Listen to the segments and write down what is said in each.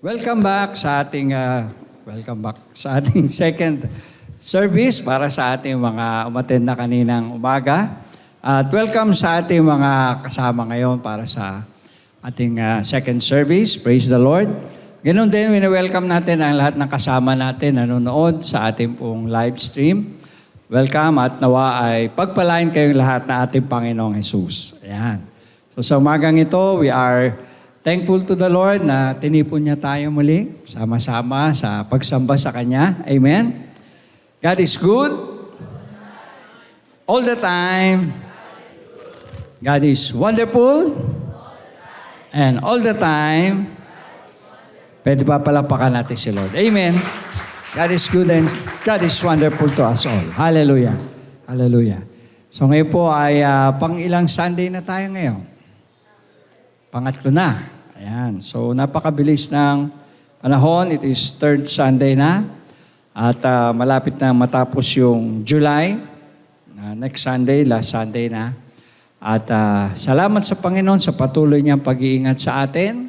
Welcome back sa ating second service para sa ating mga umattend na kaninang umaga. At welcome sa ating mga kasama ngayon para sa ating second service. Praise the Lord. Ganon din, wini-welcome natin ang lahat ng kasama natin nanonood sa ating pong live stream. Welcome at nawa ay pagpalain kayong lahat na ating Panginoong Jesus. Ayan. So sa umagang ito, we are thankful to the Lord na tinipon niya tayo muli, sama-sama sa pagsamba sa Kanya. Amen? God is good. All the time. God is wonderful. And all the time. Pwede pa palapakan natin si Lord. Amen. God is good and God is wonderful to us all. Hallelujah. Hallelujah. So ngayon po ay pang ilang Sunday na tayo ngayon. Pangatlo na. Ayan. So, napakabilis ng panahon. It is third Sunday na. At malapit na matapos yung July. Next Sunday, last Sunday na. At salamat sa Panginoon sa patuloy niyang pag-iingat sa atin.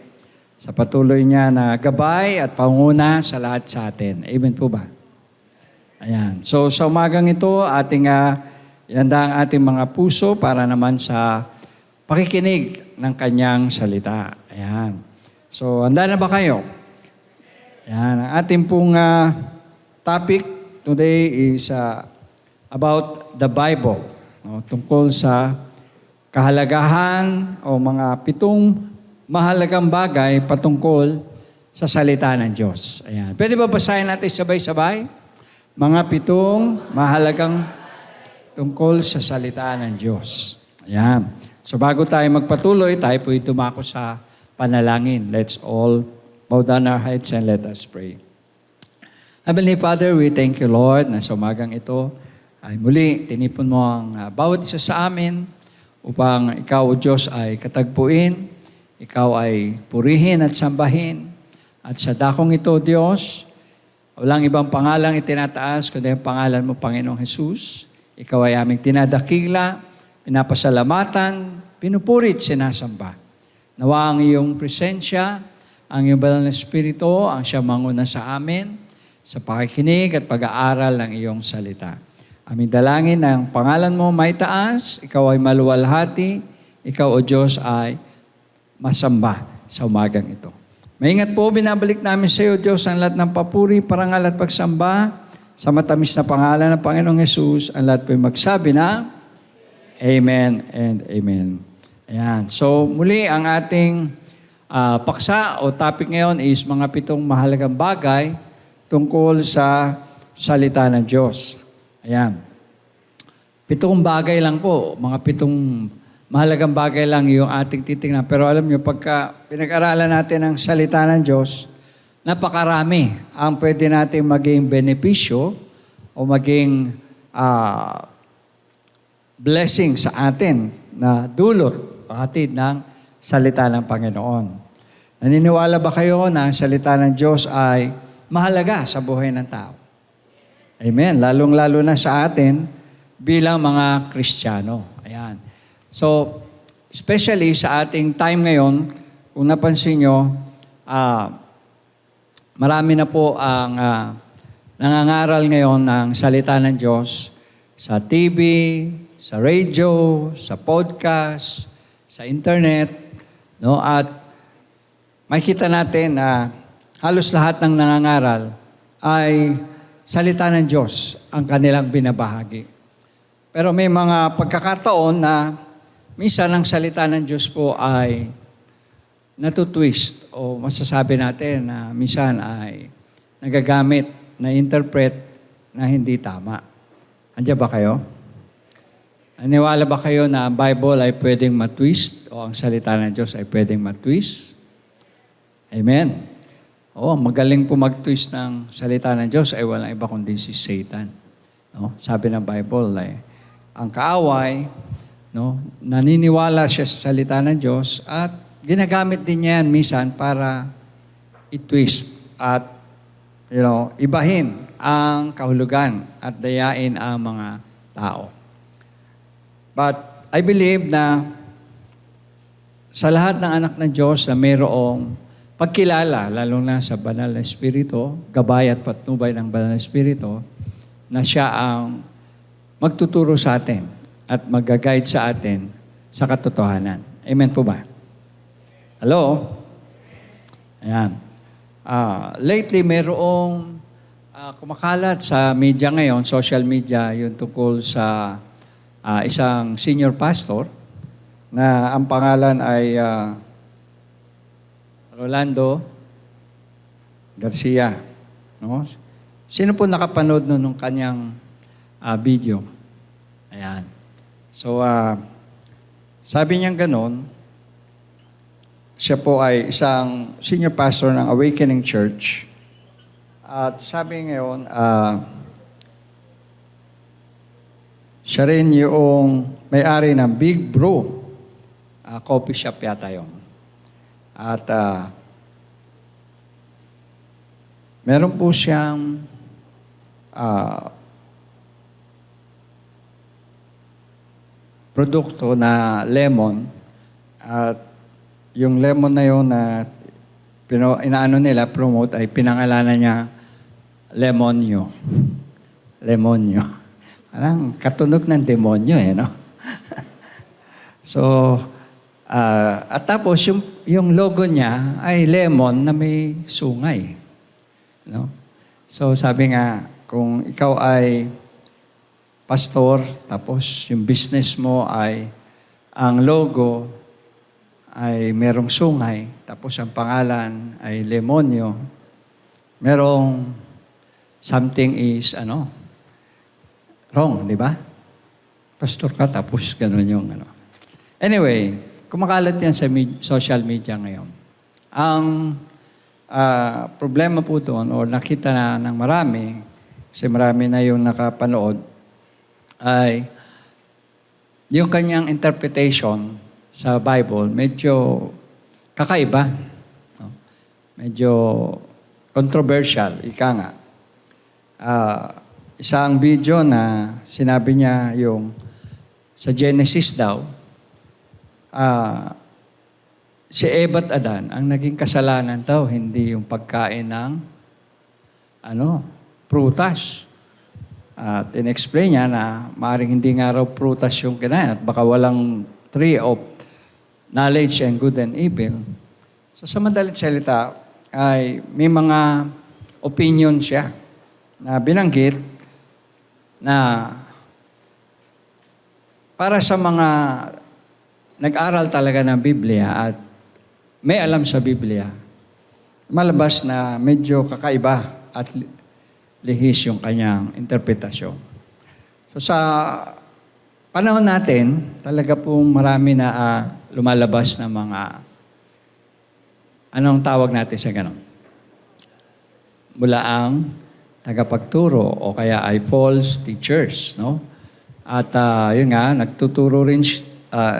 Sa patuloy niya na gabay at panguna sa lahat sa atin. Amen po ba? Ayan. So, sa umagang ito, ating ihanda ang ating mga puso para naman sa pakikinig ng kanyang salita. Ayan. So, handa na ba kayo? Ayan. Ang ating pong topic today is about the Bible. No? Tungkol sa kahalagahan o mga 7 mahalagang bagay patungkol sa salita ng Diyos. Ayan. Pwede ba basahin natin sabay-sabay? Mga 7 mahalagang tungkol sa salita ng Diyos. Ayan. So bago tayo magpatuloy, tayo po'y dumako sa panalangin. Let's all bow down our heads and let us pray. Heavenly Father, we thank you, Lord, na sa umagang ito ay muli tinipon mo ang bawat isa sa amin upang ikaw, O Diyos, ay katagpuin, ikaw ay purihin at sambahin. At sa dakong ito, Diyos, walang ibang pangalang itinataas kundi ang pangalan mo, Panginoong Jesus. Ikaw ay aming tinadakila, pinapasalamatan, pinupurit, sinasamba. Nawa ang iyong presensya, ang iyong banal na Espiritu, ang siya manguna sa amin, sa pakikinig at pag-aaral ng iyong salita. Aming dalangin na ang pangalan mo may taas, ikaw ay maluwalhati, ikaw, O Diyos, ay masamba sa umagang ito. Maingat po, binabalik namin sa iyo, Diyos, ang lahat ng papuri, parangal at pagsamba sa matamis na pangalan ng Panginoong Jesus. Ang lahat po'y magsabi na Amen and Amen. Ayan. So, muli ang ating paksa o topic ngayon is mga 7 mahalagang bagay tungkol sa salita ng Diyos. Ayan. 7 bagay lang po. Mga 7 mahalagang bagay lang yung ating titingnan. Pero alam nyo, pagka pinag-aralan natin ang salita ng Diyos, napakarami ang pwede natin maging benepisyo o maging blessing sa atin na dulot o hatid ng salita ng Panginoon. Naniniwala ba kayo na ang salita ng Diyos ay mahalaga sa buhay ng tao? Amen. Lalong-lalo na sa atin bilang mga Kristiyano. Ayan. So, especially sa ating time ngayon, kung napansin nyo, marami na po ang nangangaral ngayon ng salita ng Diyos sa TV, sa radio, sa podcast, sa internet, no? At makikita natin na halos lahat ng nangangaral ay salita ng Diyos ang kanilang binabahagi. Pero may mga pagkakataon na minsan ang salita ng Diyos po ay natutwist o masasabi natin na minsan ay nagagamit, na-interpret na hindi tama. Andiyan ba kayo? Naniwala ba kayo na ang Bible ay pwedeng matwist o ang salita ng Diyos ay pwedeng matwist? Amen. Oo, magaling po mag-twist ng salita ng Diyos ay walang iba kundi si Satan. No? Sabi ng Bible ay ang kaaway, no, naniniwala siya sa salita ng Diyos at ginagamit din niya yan minsan para i-twist at ibahin ang kahulugan at dayain ang mga tao. But I believe na sa lahat ng anak ng Diyos na mayroong pagkilala, lalo na sa banal na Espiritu, gabay at patnubay ng banal na Espiritu, na siya ang magtuturo sa atin at mag-guide sa atin sa katotohanan. Amen po ba? Hello? Ayan. Lately, mayroong kumakalat sa media ngayon, social media, yung tungkol sa isang senior pastor na ang pangalan ay Rolando Garcia. No? Sino po nakapanood nung kanyang video? Ayan. So, sabi niya ganon, siya po ay isang senior pastor ng Awakening Church. At sabi ngayon, siya rin yung may-ari ng Big Bro coffee shop yata yun. At meron po siyang produkto na lemon. At yung lemon na yun na inaano nila, promote, ay pinangalanan niya Lemonyo. Lemonyo. Parang katunog ng demonyo no? So, at tapos yung logo niya ay lemon na may sungay. No? So, sabi nga, kung ikaw ay pastor, tapos yung business mo ay ang logo ay merong sungay, tapos ang pangalan ay Lemonyo, merong something is, wrong, di ba? Pastor ka, tapos ganun yung, Anyway, kumakalat yan sa social media ngayon. Ang problema po doon, o nakita na ng marami, kasi marami na yung nakapanood, ay yung kanyang interpretation sa Bible, medyo kakaiba. No? Medyo controversial, ika nga. Isang video na sinabi niya yung sa Genesis daw, si Eva at Adan, ang naging kasalanan daw, hindi yung pagkain ng prutas. At in-explain niya na maaaring hindi nga raw prutas yung kinain at baka walang tree of knowledge and good and evil. So sa madalit salita, ay may mga opinion siya na binanggit na para sa mga nag-aral talaga ng Biblia at may alam sa Biblia, malabas na medyo kakaiba at lihis yung kanyang interpretasyon. So sa panahon natin, talaga pong marami na lumalabas na mga, anong tawag natin sa ganon? Mula ang tagapagturo o kaya ay false teachers, no? At yun nga, nagtuturo rin,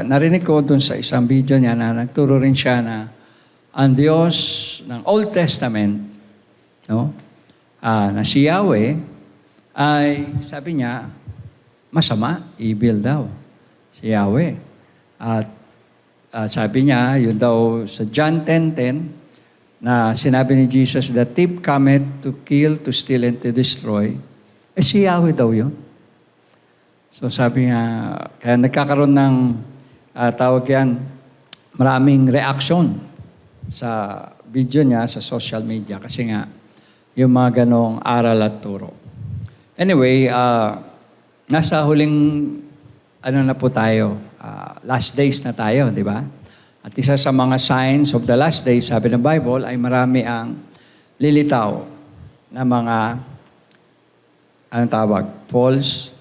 narinig ko dun sa isang video niya na nagturo rin siya na ang Diyos ng Old Testament, no? Na si Yahweh ay, sabi niya, masama, evil daw, si Yahweh. At sabi niya, yun daw sa John 10:10, na sinabi ni Jesus, the thief cometh to kill, to steal, and to destroy. Si Yahweh daw yun. So sabi nga, kaya nagkakaroon ng tawag yan, maraming reaction sa video niya sa social media kasi nga yung mga ganong aral at turo. Anyway, nasa huling na po tayo, last days na tayo, di ba? At isa sa mga signs of the last days, sabi ng Bible, ay marami ang lilitaw na mga, anong tawag, false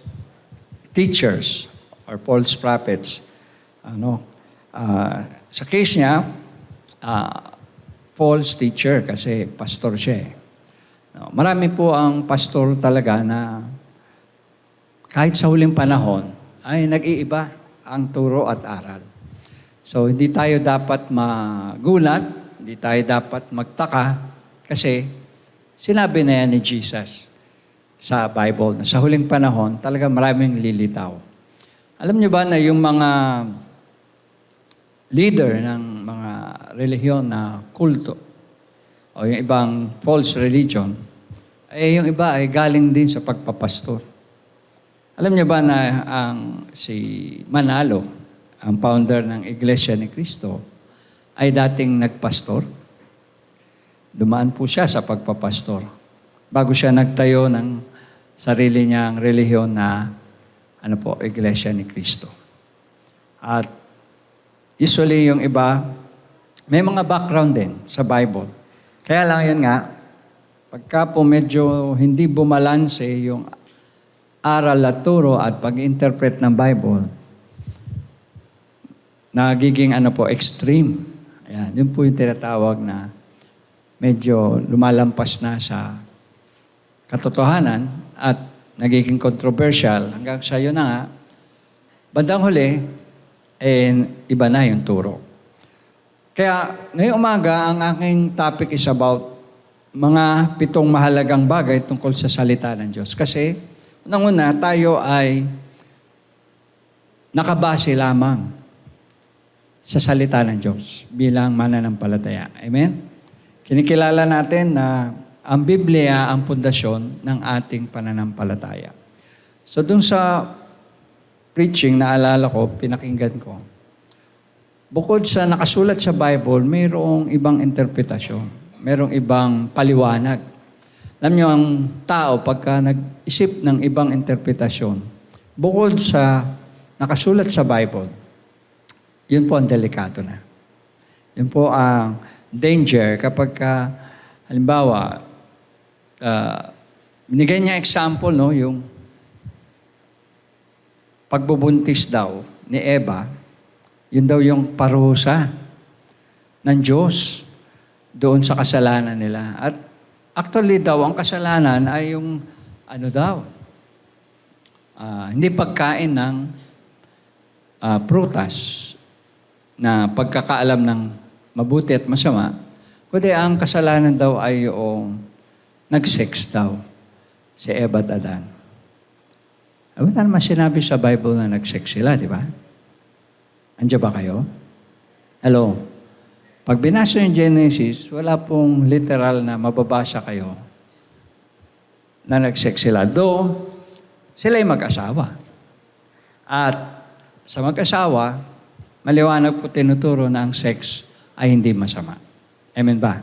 teachers or false prophets. Sa case niya, false teacher kasi pastor siya. Marami po ang pastor talaga na kahit sa huling panahon ay nag-iiba ang turo at aral. So, hindi tayo dapat magulat, hindi tayo dapat magtaka kasi sinabi na yan ni Jesus sa Bible na sa huling panahon talaga maraming lilitaw. Alam niyo ba na yung mga leader ng mga relihiyon na kulto o yung ibang false religion, eh yung iba ay galing din sa pagpapastor. Alam niyo ba na si Manalo, ang founder ng Iglesia ni Cristo, ay dating nagpastor? Dumaan po siya sa pagpapastor bago siya nagtayo ng sarili niyang relihiyon na Iglesia ni Cristo. At usually yung iba, may mga background din sa Bible. Kaya lang yun nga, pagka po medyo hindi bumalanse yung aral at turo at pag-interpret ng Bible, nagiging extreme. Ayan, yun po yung tinatawag na medyo lumalampas na sa katotohanan at nagiging controversial hanggang sa yun na nga, bandang huli, iba na yung turo. Kaya ngayong umaga, ang aking topic is about mga 7 mahalagang bagay tungkol sa salita ng Diyos. Kasi, unang-una, tayo ay nakabase lamang sa salita ng Diyos bilang mananampalataya. Amen? Kinikilala natin na ang Biblia ang pundasyon ng ating pananampalataya. So, dun sa preaching, naalala ko, pinakinggan ko, bukod sa nakasulat sa Bible, mayroong ibang interpretasyon. Mayroong ibang paliwanag. Alam niyo, ang tao, pagka nag-isip ng ibang interpretasyon, bukod sa nakasulat sa Bible, yun po ang delikado na. Yun po ang danger kapag halimbawa, binigay niya example, no, yung pagbubuntis daw ni Eva, yun daw yung parusa ng Diyos doon sa kasalanan nila. At actually daw, ang kasalanan ay yung hindi pagkain ng prutas na pagkakaalam ng mabuti at masama, kundi ang kasalanan daw ay yung nag-sex daw si Eva at Adan. Wala naman sinabi sa Bible na nag-sex sila, di ba? Andiyan ba kayo? Hello? Pag binasa yung Genesis, wala pong literal na mababasa kayo na nag-sex sila. Though, sila'y mag-asawa. At sa mag-asawa, maliwanag po tinuturo na ang sex ay hindi masama. Amen ba?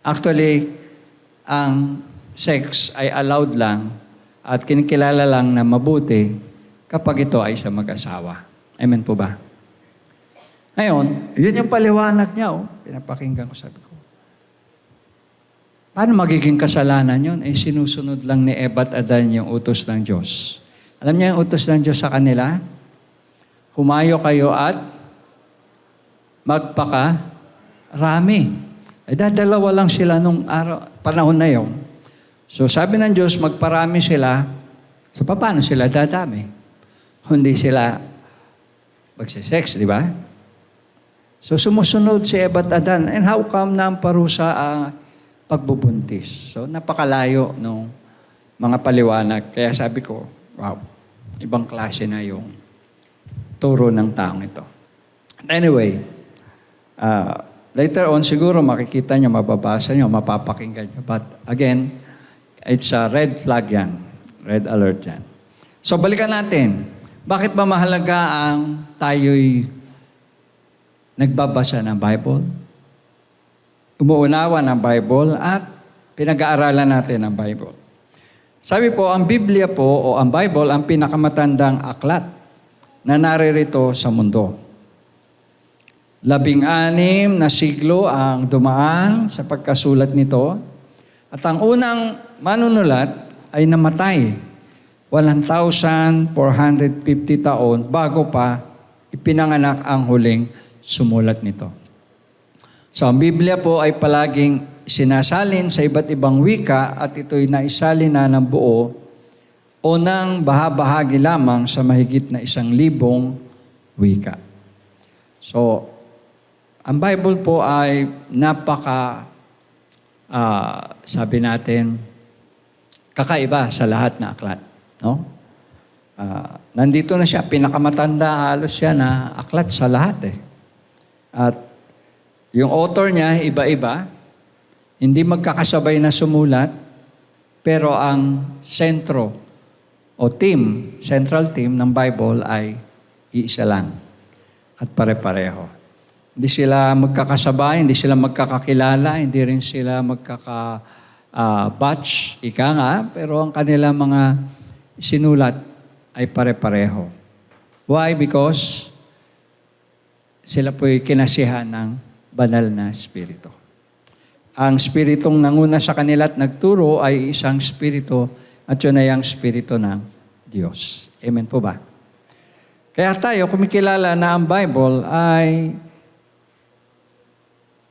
Actually, ang sex ay allowed lang at kinikilala lang na mabuti kapag ito ay sa mag-asawa. Amen po ba? Ngayon, yun yung paliwanag niya. Pinapakinggan ko, sabi ko. Paano magiging kasalanan yun? Sinusunod lang ni Eva at Adan yung utos ng Diyos. Alam niya yung utos ng Diyos sa kanila? Humayo kayo at magpakarami. Dadalawa lang sila nung panahon na yun. So sabi ng Diyos, magparami sila. So paano sila dadami? Hindi sila magsisex, di ba? So sumusunod si Eva at Adan. And how come na ang parusa pagbubuntis? So napakalayo nung mga paliwanag. Kaya sabi ko, wow, ibang klase na yung turo ng taong ito. Anyway, later on siguro makikita nyo, mababasa nyo, mapapakinggan nyo. But again, it's a red flag yan. Red alert yan. So balikan natin. Bakit ba mahalaga ang tayo'y nagbabasa ng Bible, umuunawa ng Bible, at pinag-aaralan natin ang Bible? Sabi po, ang Biblia po o ang Bible ang pinakamatandang aklat na naririto sa mundo. 16 na siglo ang dumaan sa pagkasulat nito at ang unang manunulat ay namatay 1,450 taon bago pa ipinanganak ang huling sumulat nito. So ang Biblia po ay palaging sinasalin sa iba't ibang wika at ito'y naisalin na ng buo o ng bahagi lamang sa mahigit na 1,000 wika. So, ang Bible po ay sabi natin, kakaiba sa lahat na aklat. No? Nandito na siya, pinakamatanda halos siya na aklat sa lahat eh. At yung author niya, iba-iba. Hindi magkakasabay na sumulat, pero ang sentro o central theme ng Bible ay iisa lang at pare-pareho. Hindi sila magkakasabay, hindi sila magkakakilala, hindi rin sila batch, ika nga, pero ang kanila mga sinulat ay pare-pareho. Why? Because sila po'y kinasihan ng banal na Espiritu. Ang Espiritong nanguna sa kanila at nagturo ay isang Espiritu at yun ay ang Espiritu ng Diyos. Amen po ba? Kaya tayo kumikilala na ang Bible ay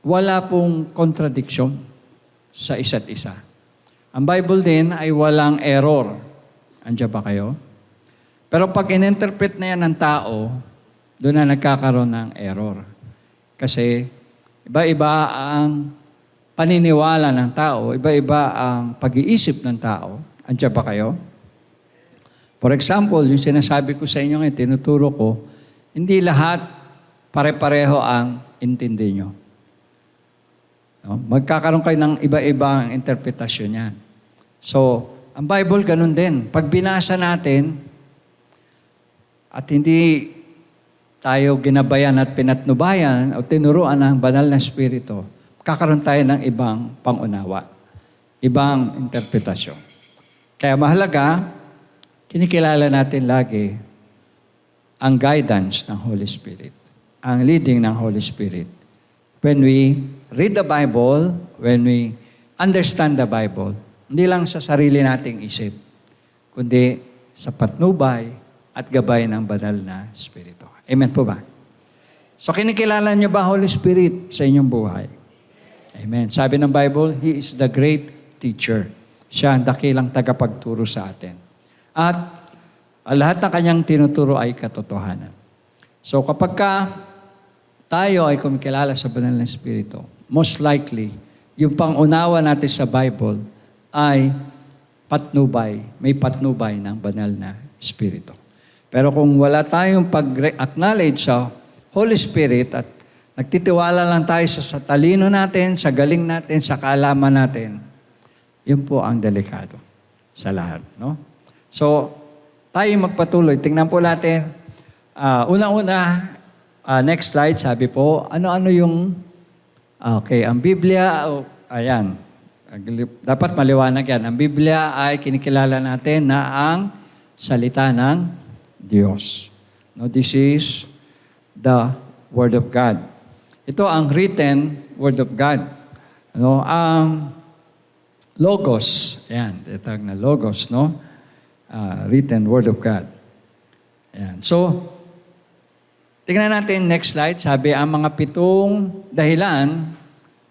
wala pong contradiction sa isa't isa. Ang Bible din ay walang error. Andiyan ba kayo? Pero pag in-interpret na yan ng tao, doon na nagkakaroon ng error. Kasi iba-iba ang paniniwala ng tao, iba-iba ang pag-iisip ng tao. Andiyan ba kayo? For example, yung sinasabi ko sa inyo ngayon, tinuturo ko, hindi lahat pare-pareho ang intindi nyo. No? Magkakaroon kayo ng iba-ibang interpretasyon yan. So, ang Bible ganun din. Pag binasa natin, at hindi tayo ginabayan at pinatnubayan o tinuruan ng banal na Espiritu, kakaroon tayo ng ibang pangunawa, ibang interpretasyon. Kaya mahalaga, kinikilala natin lagi ang guidance ng Holy Spirit, ang leading ng Holy Spirit. When we read the Bible, when we understand the Bible, hindi lang sa sarili nating isip, kundi sa patnubay at gabay ng banal na Espiritu. Amen po ba? So kinikilala niyo ba Holy Spirit sa inyong buhay? Amen. Sabi ng Bible, He is the great teacher. Siya ang dakilang tagapagturo sa atin. At lahat ng kanyang tinuturo ay katotohanan. So kapag tayo ay kumikilala sa banal na Espiritu, most likely, yung pangunawa natin sa Bible ay patnubay, may patnubay ng banal na Espiritu. Pero kung wala tayong pag-acknowledge sa Holy Spirit at nagtitiwala lang tayo sa talino natin, sa galing natin, sa kaalaman natin, yun po ang delikado sa lahat. No? So, tayo magpatuloy. Tingnan po natin. Una-una, next slide, sabi po, ano-ano yung, ang Biblia, ayan, dapat maliwanag yan. Ang Biblia ay kinikilala natin na ang salita ng Diyos. No, this is the Word of God. Ito ang written Word of God. No, ang Logos, ayan, tinatawag na Logos, no? Written Word of God. Ayan. So, tingnan natin, next slide. Sabi, ang mga 7 dahilan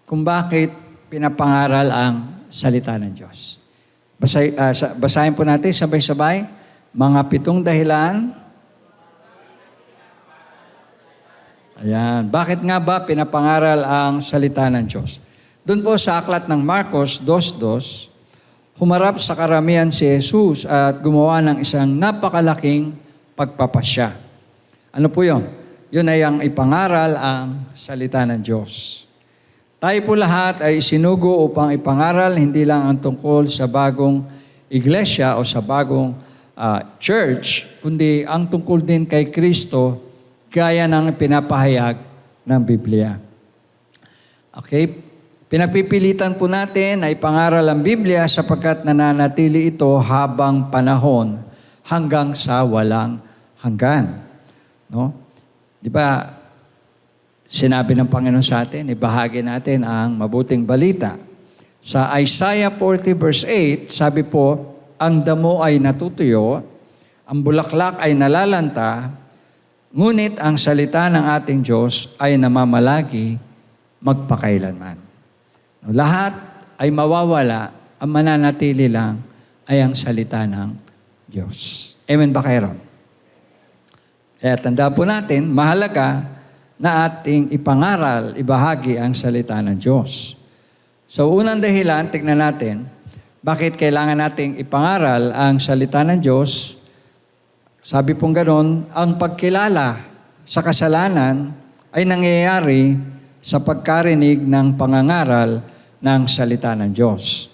kung bakit pinapangaral ang salita ng Diyos. Basahin po natin sabay-sabay. Mga 7 dahilan. Ayan. Bakit nga ba pinapangaral ang salita ng Diyos? Doon po sa aklat ng Marcos 2:2, humarap sa karamihan si Jesus at gumawa ng isang napakalaking pagpapasya. Ano po yun? Yun ay ang ipangaral ang salita ng Diyos. Tayo po lahat ay isinugo upang ipangaral hindi lang ang tungkol sa bagong iglesia o sa bagong church, kundi ang tungkol din kay Kristo gaya ng pinapahayag ng Biblia. Okay? Pinagpipilitan po natin na ipangaral ang Biblia sapagkat nananatili ito habang panahon hanggang sa walang hanggan. No? Di ba, sinabi ng Panginoon sa atin, ibahagi natin ang mabuting balita. Sa Isaiah 40 verse 8, sabi po, ang damo ay natutuyo, ang bulaklak ay nalalanta, ngunit ang salita ng ating Diyos ay namamalagi magpakailanman. Lahat ay mawawala, ang mananatili lang ay ang salita ng Diyos. Amen ba kayo ron? Kaya tanda po natin, mahalaga na ating ipangaral, ibahagi ang salita ng Diyos. So unang dahilan, tignan natin, bakit kailangan nating ipangaral ang salita ng Diyos? Sabi pong ganon, ang pagkilala sa kasalanan ay nangyayari sa pagkarinig ng pangangaral ng salita ng Diyos.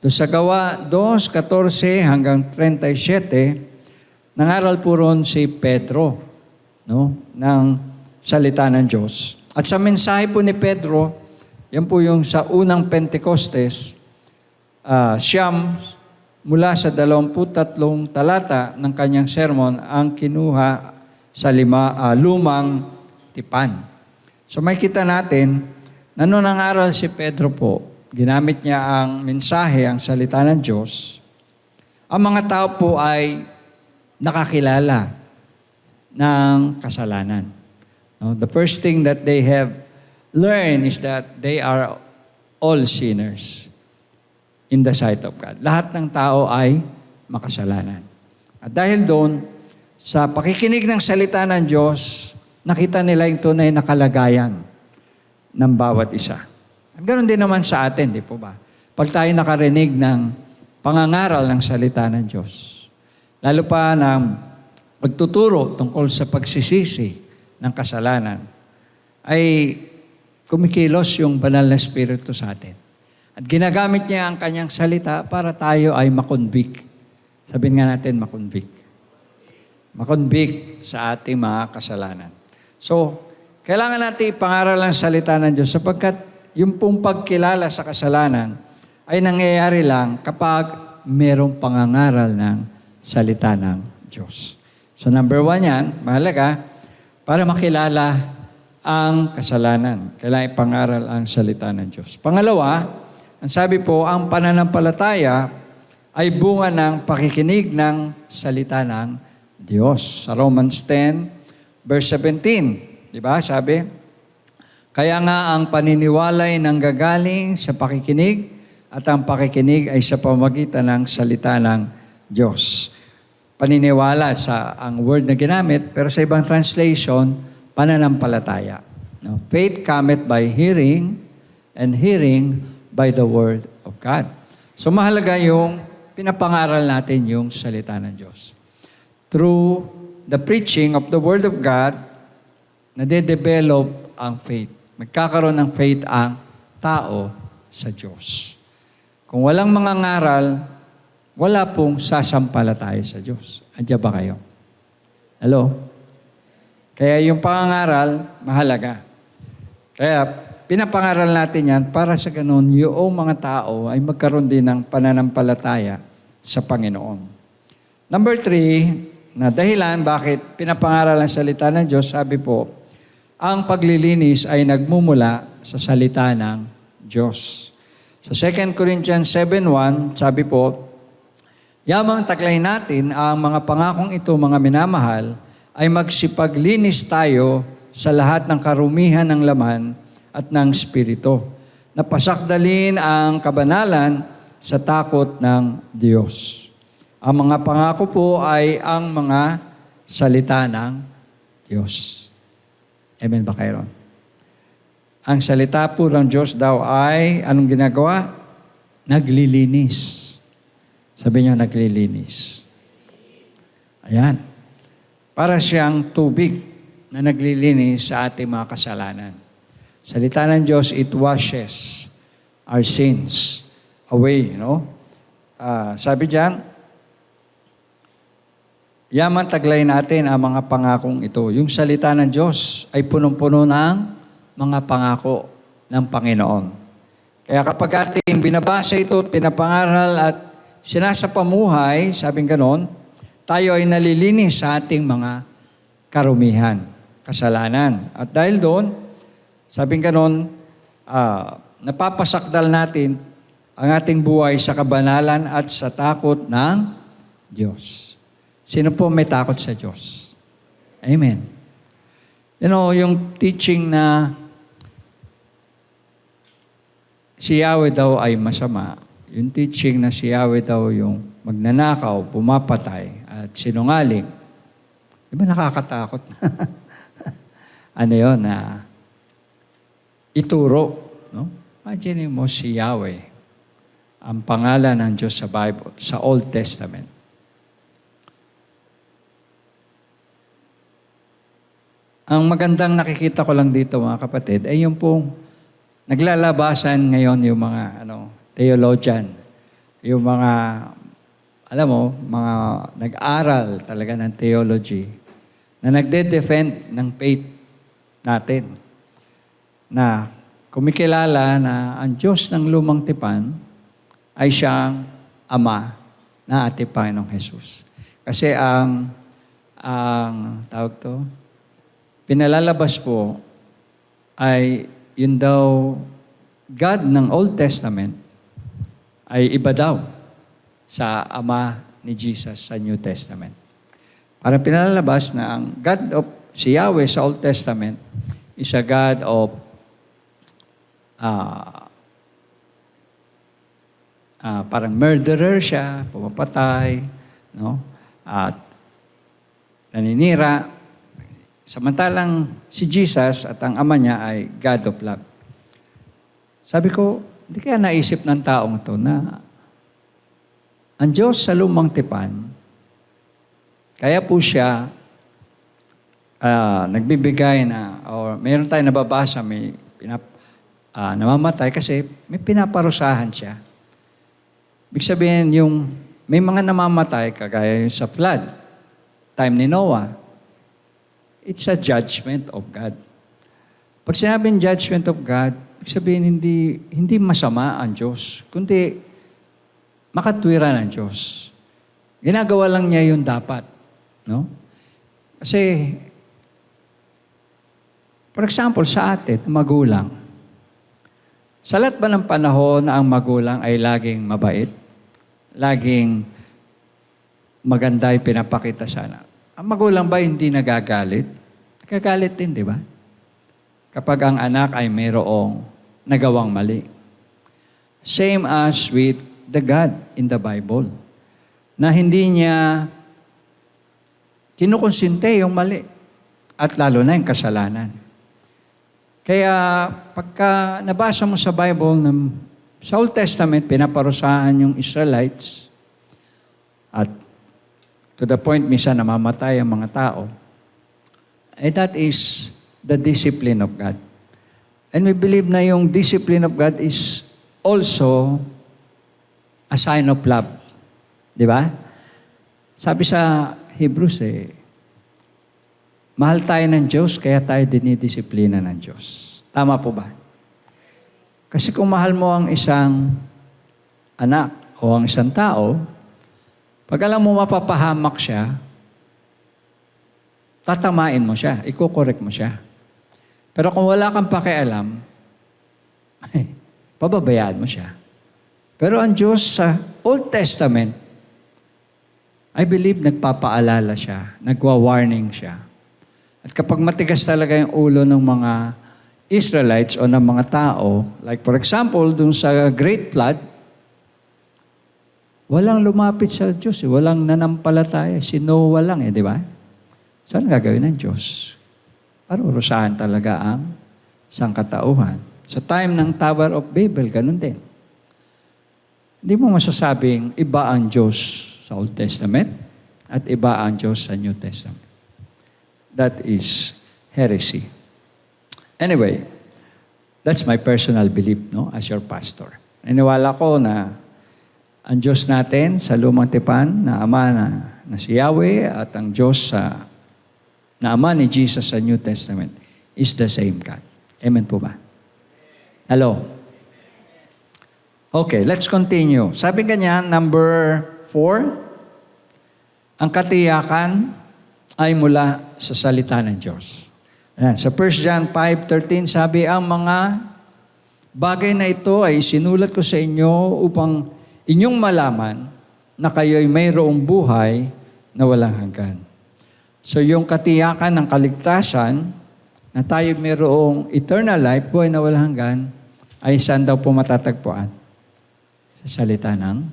To sa Gawa 2:14 hanggang 37, nangaral po ron si Pedro, no, ng salita ng Diyos. At sa mensahe po ni Pedro, yan po yung sa unang Pentecostes, siyam mula sa 23 talata ng kanyang sermon ang kinuha sa lumang tipan. So may kita natin na nung nangaral si Pedro po, ginamit niya ang mensahe, ang salita ng Diyos, ang mga tao po ay nakakilala ng kasalanan. No? The first thing that they have learned is that they are all sinners in the sight of God. Lahat ng tao ay makasalanan. At dahil doon, sa pakikinig ng salita ng Diyos, nakita nila yung tunay na kalagayan ng bawat isa. At ganoon din naman sa atin, di po ba? Pag tayo nakarinig ng pangangaral ng salita ng Diyos, lalo pa na magtuturo tungkol sa pagsisisi ng kasalanan, ay kumikilos yung banal na Espiritu sa atin. At ginagamit niya ang kanyang salita para tayo ay makonvict. Sabihin nga natin, makonvict. Makonvict sa ating mga kasalanan. So, kailangan natin ipangaral ang salita ng Diyos sapagkat yung pong pagkilala sa kasalanan ay nangyayari lang kapag merong pangangaral ng salita ng Diyos. So number 1 yan, mahalaga, para makilala ang kasalanan. Kailangan ipangaral ang salita ng Diyos. Pangalawa, ang sabi po, ang pananampalataya ay bunga ng pakikinig ng salita ng Diyos. Sa Romans 10, verse 17, di ba? Sabi, kaya nga ang paniniwala ay nanggagaling sa pakikinig at ang pakikinig ay sa pamamagitan ng salita ng Diyos. Paniniwala sa ang word na ginamit, pero sa ibang translation, pananampalataya. No? Faith cometh by hearing, and hearing by the word of God. So mahalaga yung pinapangaral natin yung salita ng Diyos. Through the preaching of the word of God, nade-develop ang faith. Magkakaroon ng faith ang tao sa Diyos. Kung walang mga ngaral, wala pong sasampalataya sa Diyos. Andiyan ba kayo? Hello? Kaya yung pangangaral, mahalaga. Kaya pinapangaral natin yan para sa ganun, yung mga tao ay magkaroon din ng pananampalataya sa Panginoon. Number 3, na dahilan bakit pinapangaral ang salita ng Diyos, sabi po, ang paglilinis ay nagmumula sa salita ng Diyos. Sa 2 Corinthians 7:1, sabi po, yamang taglay natin ang mga pangakong ito, mga minamahal, ay magsipaglinis tayo sa lahat ng karumihan ng laman at ng Espiritu. Napasakdalin ang kabanalan sa takot ng Diyos. Ang mga pangako po ay ang mga salita ng Diyos. Amen ba kayo ron? Ang salita po ng Diyos daw ay, anong ginagawa? Naglilinis. Sabi niyo, naglilinis. Ayan. Para siyang tubig na naglilinis sa ating mga kasalanan. Salita ng Diyos, it washes our sins away, no? Sabi diyan, yaman taglay natin ang mga pangakong ito. Yung salita ng Diyos ay punong-puno ng mga pangako ng Panginoon. Kaya kapag ating binabasa ito, pinapangaral at sinasapamuhay, sabing ganon, tayo ay nalilinis sa ating mga karumihan, kasalanan. At dahil doon, sabing ganon, napapasakdal natin ang ating buhay sa kabanalan at sa takot ng Diyos. Sino po may takot sa Diyos? Amen. You know, yung teaching na si Yahweh daw ay masama, yung teaching na si Yahweh daw yung magnanakaw, pumapatay, at sinungaling, di ba nakakatakot? Ano yun? Ituro. No? Imagine mo si Yahweh, ang pangalan ng Diyos sa Bible, sa Old Testament. Ang magandang nakikita ko lang dito mga kapatid ay yung pong naglalabasan ngayon yung mga theologian, yung mga, alam mo, mga nag-aral talaga ng theology, na nagde-defend ng faith natin, na kumikilala na ang Diyos ng lumang tipan ay siyang Ama na ating Panginoong Jesus. Kasi ang tawag to, pinalalabas po ay yun daw, God ng Old Testament ay iba daw sa Ama ni Jesus sa New Testament. Parang pinalalabas na ang God of si Yahweh sa Old Testament is a God of parang murderer siya, pumapatay, no? At naninira. Samantalang si Jesus at ang Ama niya ay God of love. Sabi ko, hindi kaya naisip ng taong to na ang Diyos sa lumang tipan, kaya po siya nagbibigay na, or mayroon tayong nababasa, may namamatay kasi may pinaparusahan siya. Ibig sabihin, may mga namamatay, kagaya yung sa flood, time ni Noah, it's a judgment of God. Pag sinabing judgment of God, ibig sabihin hindi masama ang Diyos, kundi makatwira ng Diyos. Ginagawa lang niya yung dapat. No? Kasi, for example, sa atin, magulang, sa lahat ba ng panahon na ang magulang ay laging mabait? Laging maganda yung pinapakita sa anak? Ang magulang ba hindi nagagalit? Nagagalit din, di ba? Kapag ang anak ay mayroong nagawang mali. Same as with the God in the Bible. Na hindi niya kinukonsinte yung mali. At lalo na yung kasalanan. Kaya pagka nabasa mo sa Bible, sa Old Testament, pinaparusahan yung Israelites at to the point, minsan namamatay ang mga tao. That is the discipline of God. And we believe na yung discipline of God is also a sign of love. Di ba? Sabi sa Hebrews mahal tayo ng Diyos, kaya tayo dinidisiplina ng Diyos. Tama po ba? Kasi kung mahal mo ang isang anak o ang isang tao, pag alam mo mapapahamak siya, tatamain mo siya, iko-correct mo siya. Pero kung wala kang pakialam, pababayaan mo siya. Pero ang Diyos sa Old Testament, I believe nagpapaalala siya, nagwa-warning siya. At kapag matigas talaga yung ulo ng mga Israelites o ng mga tao, like for example, dun sa Great Flood, walang lumapit sa Diyos. Walang nanampalataya. Si Noah lang di ba? So, ano gagawin ng Diyos? Parurusahan talaga ang sangkatauhan. Sa time ng Tower of Babel, ganun din. Hindi mo masasabing iba ang Diyos sa Old Testament at iba ang Diyos sa New Testament. That is heresy. Anyway, that's my personal belief, no, as your pastor. Naniwala ko na ang Diyos natin sa lumang tipan na Ama na si Yahweh at ang Diyos na Ama ni Jesus sa New Testament is the same God. Amen po ba? Hello? Okay, let's continue. Sabi kanya, number 4, ang katiyakan ay mula sa salita ng Diyos. Ayan, sa 1 John 5:13, sabi, ang mga bagay na ito ay sinulat ko sa inyo upang inyong malaman na kayo'y mayroong buhay na walang hanggan. So yung katiyakan ng kaligtasan, na tayo mayroong eternal life, buhay na walang hanggan, ay saan daw po matatagpuan? Sa salita ng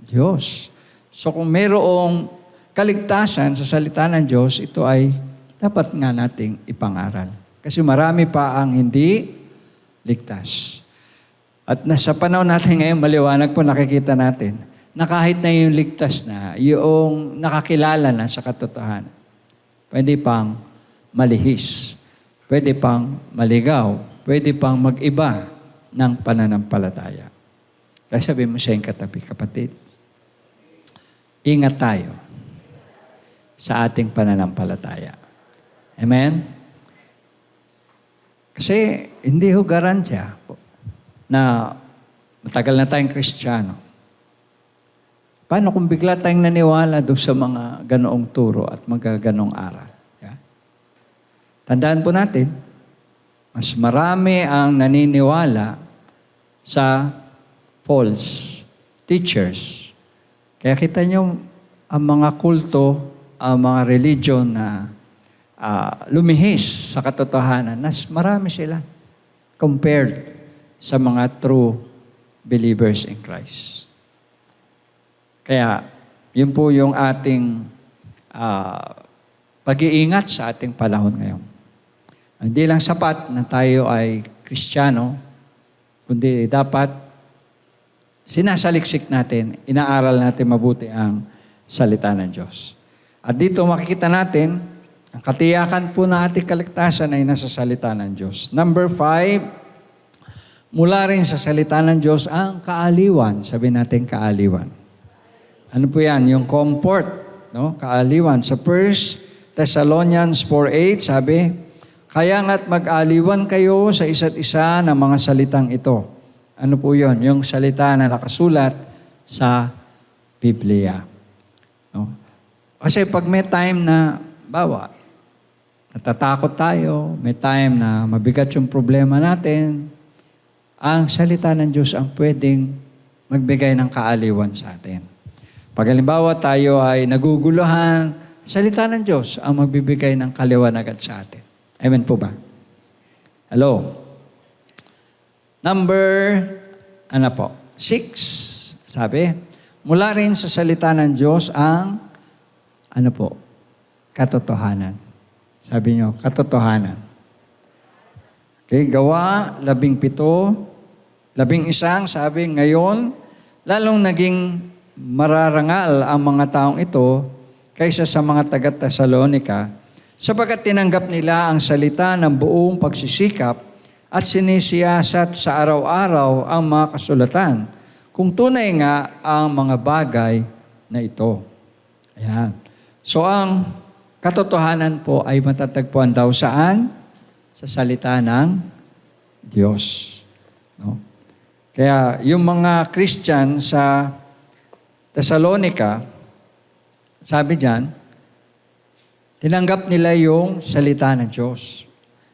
Diyos. So kung mayroong kaligtasan sa salita ng Diyos, ito ay dapat nga nating ipangaral. Kasi marami pa ang hindi ligtas. At nasa panahon natin ngayon, maliwanag po nakikita natin, na kahit na yung ligtas na, yung nakakilala na sa katotohanan, pwede pang malihis, pwede pang maligaw, pwede pang mag-iba ng pananampalataya. Kaya sabi mo sa iyong katabi, kapatid, ingat tayo sa ating pananampalataya. Amen? Kasi hindi ho garantiya na matagal na tayong Kristiyano. Paano kung bigla tayong naniwala doon sa mga ganoong turo at mga ganoong aral? Yeah? Tandaan po natin, mas marami ang naniniwala sa false teachers. Kaya kita nyo, ang mga kulto, ang mga religion na lumihis sa katotohanan, mas marami sila compared sa mga true believers in Christ. Kaya, yun po yung ating pag-iingat sa ating panahon ngayon. Hindi lang sapat na tayo ay Kristiyano, kundi dapat sinasaliksik natin, inaaral natin mabuti ang salita ng Diyos. At dito makikita natin, ang katiyakan po na ating kaligtasan ay nasa salita ng Diyos. Number 5, mula rin sa salita ng Diyos ang kaaliwan. Sabi natin kaaliwan. Ano po yan? Yung comfort, no? Kaaliwan. Sa 1 Thessalonians 4:8, sabi, kaya nga't mag-aliwan kayo sa isa't isa ng mga salitang ito. Ano po yon? Yung salita na nakasulat sa Biblia. No? Kasi pag may time na, natatakot tayo, may time na mabigat yung problema natin, ang salita ng Diyos ang pwedeng magbigay ng kaaliwan sa atin. Pag halimbawa tayo ay naguguluhan, salita ng Diyos ang magbibigay ng kaliwanagan sa atin. Amen po ba? Hello? Number, 6, sabi, mula rin sa salita ng Diyos ang, katotohanan. Sabi nyo, katotohanan. Okay, Gawa 17, 11, sabi, ngayon, lalong naging mararangal ang mga taong ito kaysa sa mga taga-Tesalonika, sapagkat tinanggap nila ang salita ng buong pagsisikap at sinisiyasat sa araw-araw ang mga kasulatan, kung tunay nga ang mga bagay na ito. Ayan. So ang katotohanan po ay matatagpuan daw saan? Sa salita ng Diyos. No? Kaya yung mga Christian sa Thessalonica, sabi diyan, tinanggap nila yung salita ng Diyos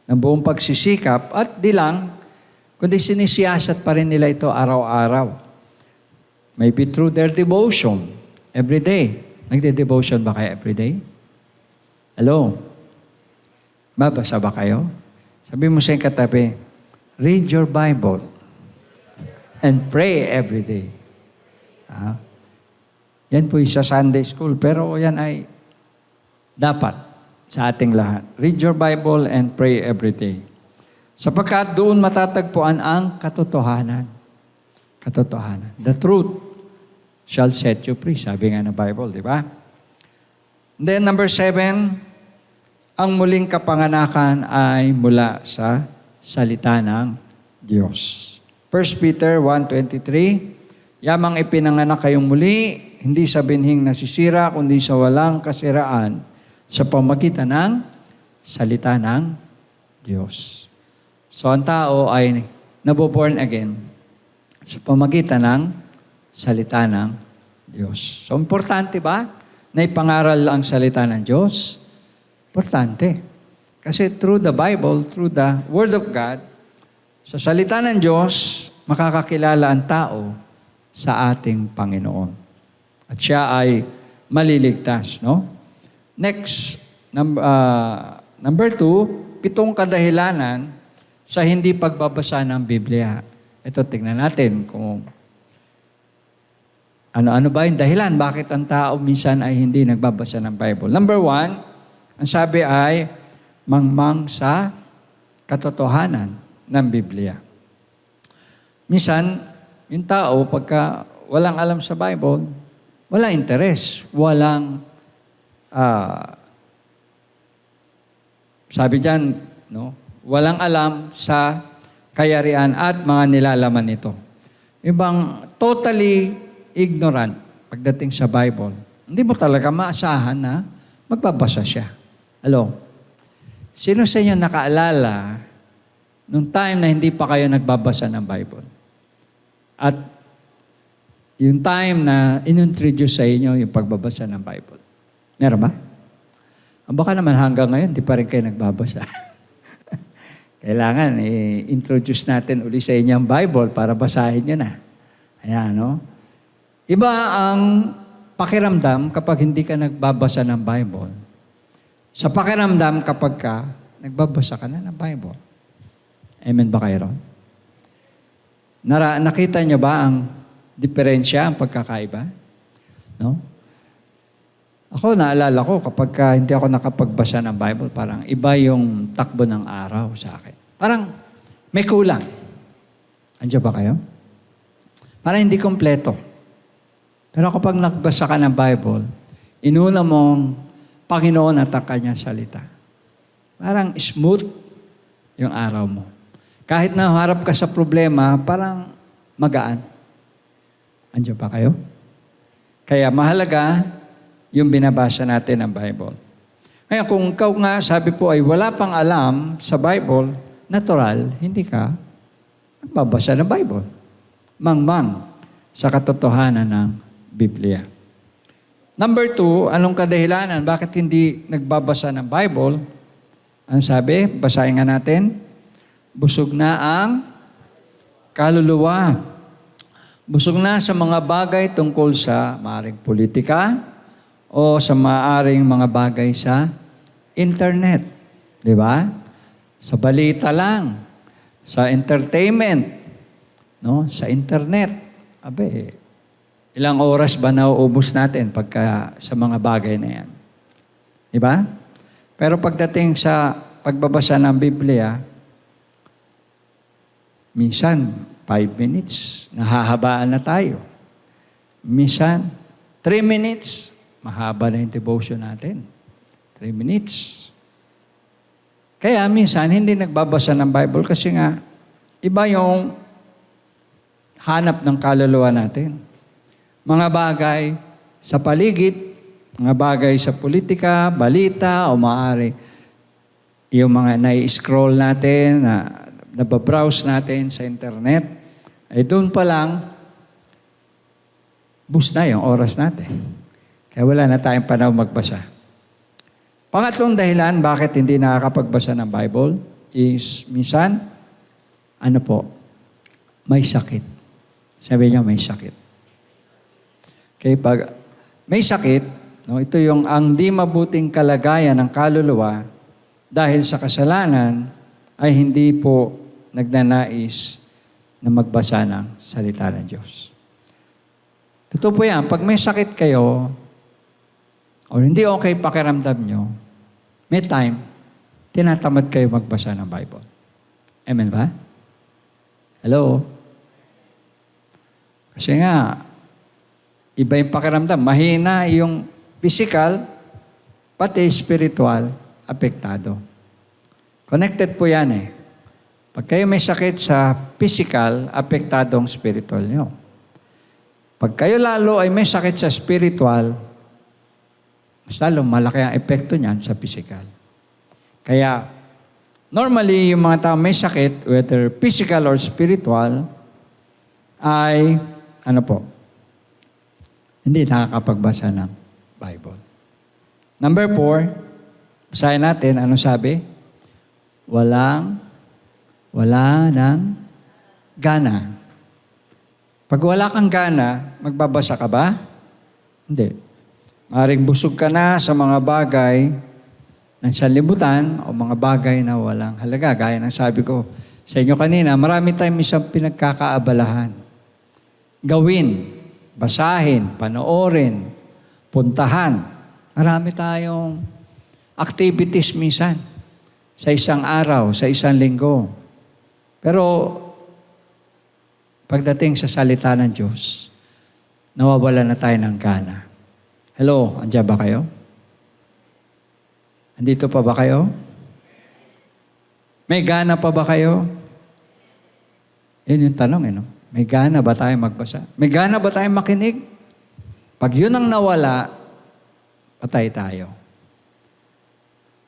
ng buong pagsisikap at di lang, kundi sinisiyasat pa rin nila ito araw-araw. Maybe through their devotion every day. Nagde-devotion ba kayo every day? Hello? Babasa ba kayo? Sabi mo sa iyong katabi, read your Bible and pray every day. Yan po sa Sunday school, pero yan ay dapat sa ating lahat. Read your Bible and pray every day. Sapagkat doon matatagpuan ang katotohanan. Katotohanan. The truth shall set you free. Sabi nga ng Bible, di ba? Then number 7, ang muling kapanganakan ay mula sa salita ng Diyos. 1 Peter 1:23, yamang ipinanganak kayong muli, hindi sa binhing nasisira, kundi sa walang kasiraan, sa pamagitan ng salita ng Diyos. So, ang tao ay naboborn again sa pamagitan ng salita ng Diyos. So, importante ba na ipangaral ang salita ng Diyos? Importante. Kasi through the Bible, through the Word of God, sa salita ng Diyos, makakakilala ang tao sa ating Panginoon. At siya ay maliligtas, no? Next, number 2, 7 kadahilanan sa hindi pagbabasa ng Biblia. Ito, tingnan natin kung ano-ano ba yung dahilan? Bakit ang tao minsan ay hindi nagbabasa ng Bible? Number 1, ang sabi ay mangmang sa katotohanan ng Biblia. Minsan, yung tao, pagka walang alam sa Bible, walang interes, walang, sabi dyan, no? Walang alam sa kayarian at mga nilalaman nito. Ibang totally ignorant pagdating sa Bible. Hindi mo talaga maasahan na magbabasa siya. Hello? Sino sa inyo nakaalala nung time na hindi pa kayo nagbabasa ng Bible? At yung time na inintroduce sa inyo yung pagbabasa ng Bible. Meron ba? Baka naman hanggang ngayon, di pa rin kayo nagbabasa. Kailangan, i-introduce natin uli sa inyo ang Bible para basahin nyo na. Ayan, no? Iba ang pakiramdam kapag hindi ka nagbabasa ng Bible. Sa pakiramdam kapag ka nagbabasa ka na ng Bible. Amen ba kayo ron? Nakita nyo ba ang diferensya, ang pagkakaiba? No? Ako, naalala ko, kapag hindi ako nakapagbasa ng Bible, parang iba yung takbo ng araw sa akin. Parang may kulang. Andiyan ba kayo? Parang hindi kompleto. Pero kapag nagbasa ka ng Bible, inuna mong Panginoon at ang kanyang salita. Parang smooth yung araw mo. Kahit na harap ka sa problema, parang magaan. Andiyan ba kayo? Kaya mahalaga yung binabasa natin ng Bible. Kaya kung ikaw nga, sabi po, ay wala pang alam sa Bible, natural, hindi ka nagbabasa ng Bible. Mangmang sa katotohanan ng Biblia. Number 2, anong kadahilanan? Bakit hindi nagbabasa ng Bible? Ang sabi, basahin nga natin, busog na ang kaluluwa. Busog na sa mga bagay tungkol sa maaring politika o sa maaring mga bagay sa internet. Di ba? Sa balita lang. Sa entertainment. No? Sa internet. Abe, ilang oras ba nauubos natin pagka sa mga bagay na yan? Di ba? Pero pagdating sa pagbabasa ng Biblia, minsan 5 minutes, nahahabaan na tayo. Minsan 3 minutes, mahaba na yung devotion natin. 3 minutes. Kaya minsan hindi nagbabasa ng Bible kasi nga iba yung hanap ng kaluluwa natin. Mga bagay sa paligid, mga bagay sa politika, balita, o maaari yung mga nai-scroll natin, nababrowse natin sa internet, ay doon pa lang, boost na yung oras natin. Kaya wala na tayong panahon magbasa. Pangatlong dahilan, bakit hindi nakakapagbasa ng Bible, is minsan, may sakit. Sabi niyo, may sakit. Okay, pag may sakit, no, ito yung ang di mabuting kalagayan ng kaluluwa dahil sa kasalanan ay hindi po nagnanais na magbasa ng salita ng Diyos. Totoo po yan, pag may sakit kayo o hindi okay pakiramdam nyo, may time, tinatamad kayo magbasa ng Bible. Amen ba? Hello? Kasi nga, iba yung pakiramdam. Mahina yung physical, pati spiritual, apektado. Connected po yan eh. Pag kayo may sakit sa physical, apektado ang spiritual nyo. Pag kayo lalo ay may sakit sa spiritual, mas lalo malaki ang epekto niyan sa physical. Kaya, normally, yung mga tao may sakit, whether physical or spiritual, ay, hindi nakakapagbasa ng Bible. Number 4, basahin natin, ano sabi? Wala ng gana. Pag wala kang gana, magbabasa ka ba? Hindi. Maring busog ka na sa mga bagay ng sanlibutan o mga bagay na walang halaga. Gaya ng sabi ko sa inyo kanina, marami tayong isang pinagkakaabalahan. Gawin, basahin, panoorin, puntahan. Marami tayong activities minsan sa isang araw, sa isang linggo. Pero pagdating sa salita ng Diyos, nawawala na tayo ng gana. Hello, andiyan ba kayo? Andito pa ba kayo? May gana pa ba kayo? Yun yung tanong, no? May gana ba tayo magbasa? May gana ba tayo makinig? Pag yun ang nawala, patay tayo.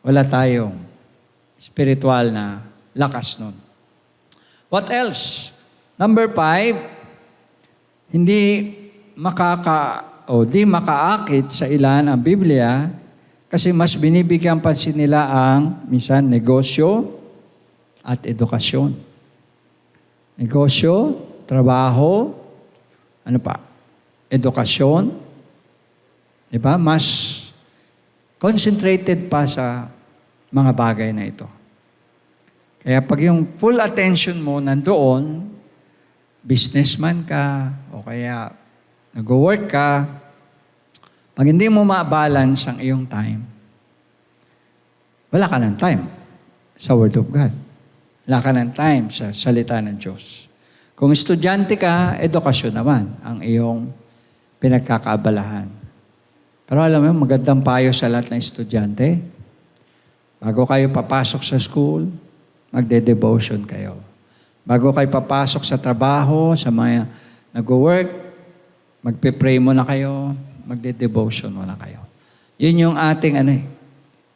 Wala tayong spiritual na lakas nun. What else? Number 5, di makaakit sa ilan ang Biblia kasi mas binibigyan pansin nila ang minsan negosyo at edukasyon. Negosyo, trabaho, ano pa? Edukasyon. Diba? Mas concentrated pa sa mga bagay na ito. Kaya pag yung full attention mo nandoon, businessman ka, o kaya nag-work ka, pag hindi mo ma-balance ang iyong time, wala ka ng time sa Word of God. Wala ka ng time sa salita ng Diyos. Kung estudyante ka, edukasyon naman ang iyong pinagkakaabalahan. Pero alam mo, magandang payo sa lahat ng estudyante. Bago kayo papasok sa school, magde-devotion kayo. Bago kayo papasok sa trabaho, sa mga nag-work, magpe-pray muna kayo, magde-devotion muna kayo. Yun yung ating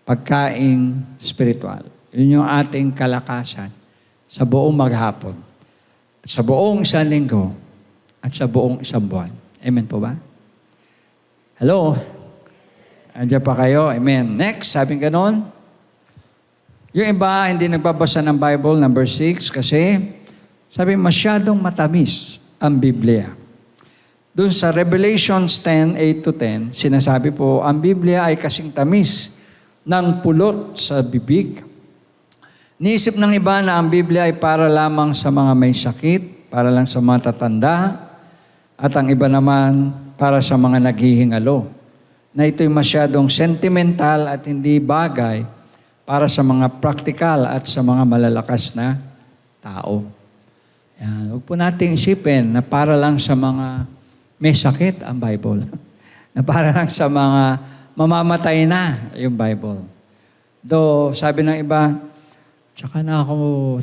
pagkaing spiritual. Yun yung ating kalakasan sa buong maghapon, at sa buong isang linggo, at sa buong isang buwan. Amen po ba? Hello? Andiyan pa kayo? Amen. Next, sabing ganon. Yung iba, hindi nagbabasa ng Bible, number 6, kasi sabi masyadong matamis ang Biblia. Doon sa Revelations 10:8-10, sinasabi po, ang Biblia ay kasing tamis ng pulot sa bibig. Niisip ng iba na ang Biblia ay para lamang sa mga may sakit, para lang sa mga tatanda, at ang iba naman para sa mga naghihingalo. Na ito'y masyadong sentimental at hindi bagay para sa mga praktikal at sa mga malalakas na tao. Yan. Huwag po nating isipin na para lang sa mga may sakit ang Bible. Na para lang sa mga mamamatay na yung Bible. Though, sabi ng iba, tsaka na ako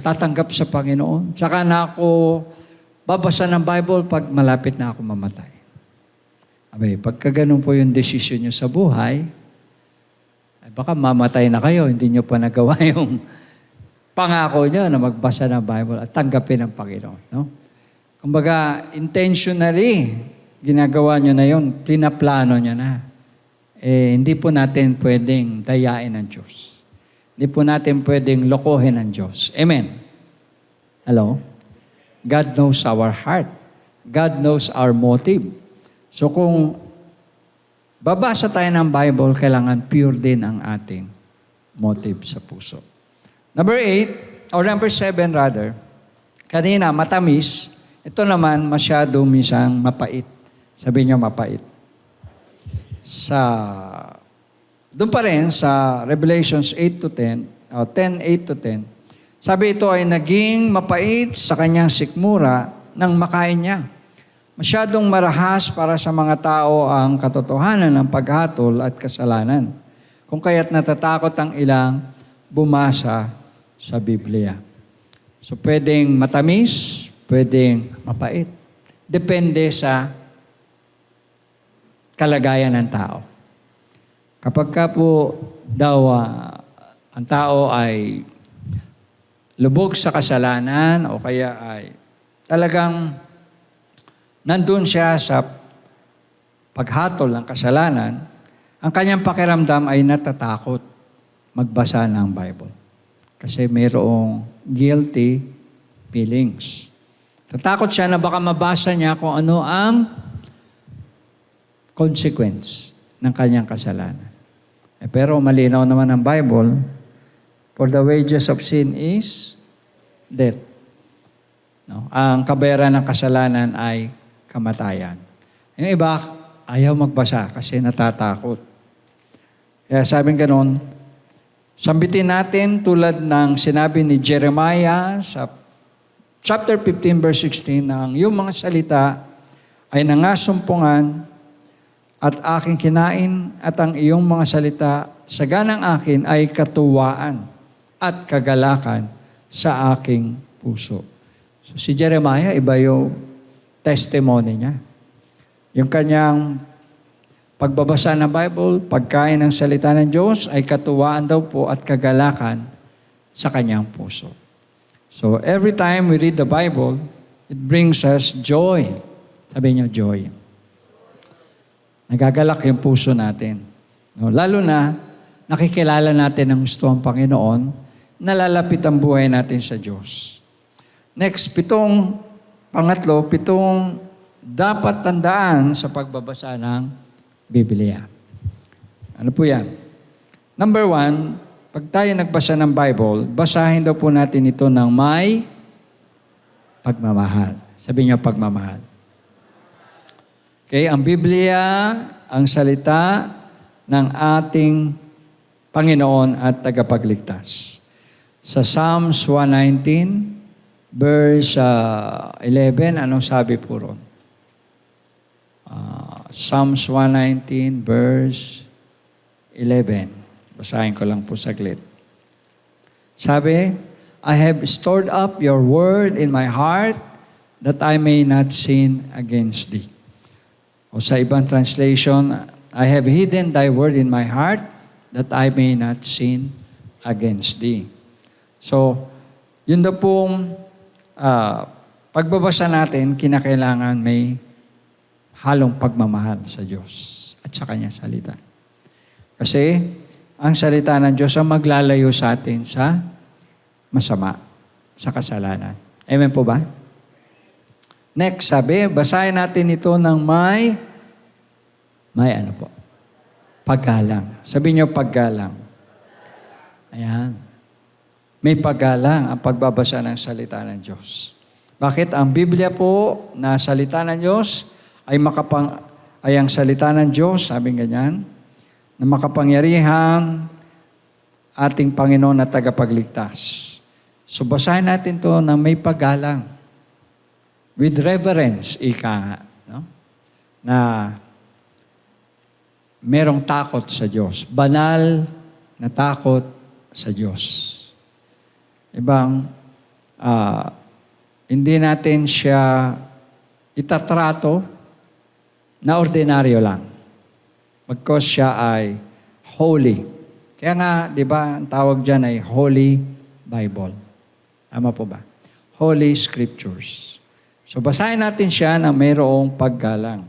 tatanggap sa Panginoon. Tsaka na ako babasa ng Bible pag malapit na ako mamatay. Abay, pagka ganun po yung desisyon nyo sa buhay, ay baka mamatay na kayo, hindi nyo pa nagawa yung pangako nyo na magbasa ng Bible at tanggapin ng Panginoon. No? Kumbaga, intentionally, ginagawa nyo na yun, pinaplano nyo na. Hindi po natin pwedeng dayain ng Diyos. Hindi po natin pwedeng lokohin ng Diyos. Amen? Hello? God knows our heart. God knows our motive. So kung babasa tayo ng Bible, kailangan pure din ang ating motive sa puso. Number 8, or number 7 rather, kanina matamis, ito naman masyado minsan mapait. Sabi niyo mapait. Doon pa rin sa Revelations 8-10, 10:8-10, sabi ito ay naging mapait sa kanyang sikmura nang makain niya. Masyadong marahas para sa mga tao ang katotohanan ng paghatol at kasalanan. Kung kaya't natatakot ang ilang bumasa sa Biblia. So pwedeng matamis, pwedeng mapait. Depende sa kalagayan ng tao. Kapag ka po daw ang tao ay lubog sa kasalanan o kaya ay talagang nandun siya sa paghatol ng kasalanan, ang kanyang pakiramdam ay natatakot magbasa ng Bible. Kasi mayroong guilty feelings. Tatakot siya na baka mabasa niya kung ano ang consequence ng kanyang kasalanan. Pero malinaw naman ang Bible, for the wages of sin is death. No? Ang kabayaran ng kasalanan ay kamatayan. Yung iba, ayaw magbasa kasi natatakot. Kaya sabing ganon, sambitin natin tulad ng sinabi ni Jeremiah sa chapter 15 verse 16 na yung mga salita ay nangasumpungan at aking kinain at ang iyong mga salita sa ganang akin ay katuwaan at kagalakan sa aking puso. So, si Jeremiah, iba yung testimony niya. Yung kanyang pagbabasa ng Bible, pagkain ng salita ng Diyos, ay katuwaan daw po at kagalakan sa kanyang puso. So, every time we read the Bible, it brings us joy. Sabi niyo, joy. Nagagalak yung puso natin. No, lalo na, nakikilala natin ang gusto ng Panginoon, nalalapit ang buhay natin sa Diyos. Next, pangatlo, pitong dapat tandaan sa pagbabasa ng Biblia. Ano po yan? Number 1, pag tayo nagbasa ng Bible, basahin daw po natin ito ng may pagmamahal. Sabi niyo, pagmamahal. Okay, ang Biblia, ang salita ng ating Panginoon at tagapagligtas. Sa Psalms 119, verse 11, anong sabi po ron? Psalms 119, verse 11. Basahin ko lang po saglit. Sabi, I have stored up your word in my heart that I may not sin against thee. O sa ibang translation, I have hidden thy word in my heart that I may not sin against thee. So, yun daw pong pagbabasa natin, kinakailangan may halong pagmamahal sa Diyos at sa Kanyang salita. Kasi, ang salita ng Diyos ang maglalayo sa atin sa masama, sa kasalanan. Amen po ba? Next, sabi, basahin natin ito ng may ano po? Paggalang. Sabi niyo, paggalang. Ayan. May paggalang ang pagbabasa ng salita ng Diyos. Bakit? Ang Biblia po na salita ng Diyos ay ang salita ng Diyos, sabi ganyan, na makapangyarihan ating Panginoon na tagapagligtas. So basahin natin to na may paggalang. With reverence, ika nga. No? Na merong takot sa Diyos. Banal na takot sa Diyos. Hindi natin siya itatrato na ordinaryo lang. Because siya ay holy. Kaya nga, di ba, ang tawag dyan ay Holy Bible. Tama po ba? Holy Scriptures. So, basahin natin siya na mayroong paggalang.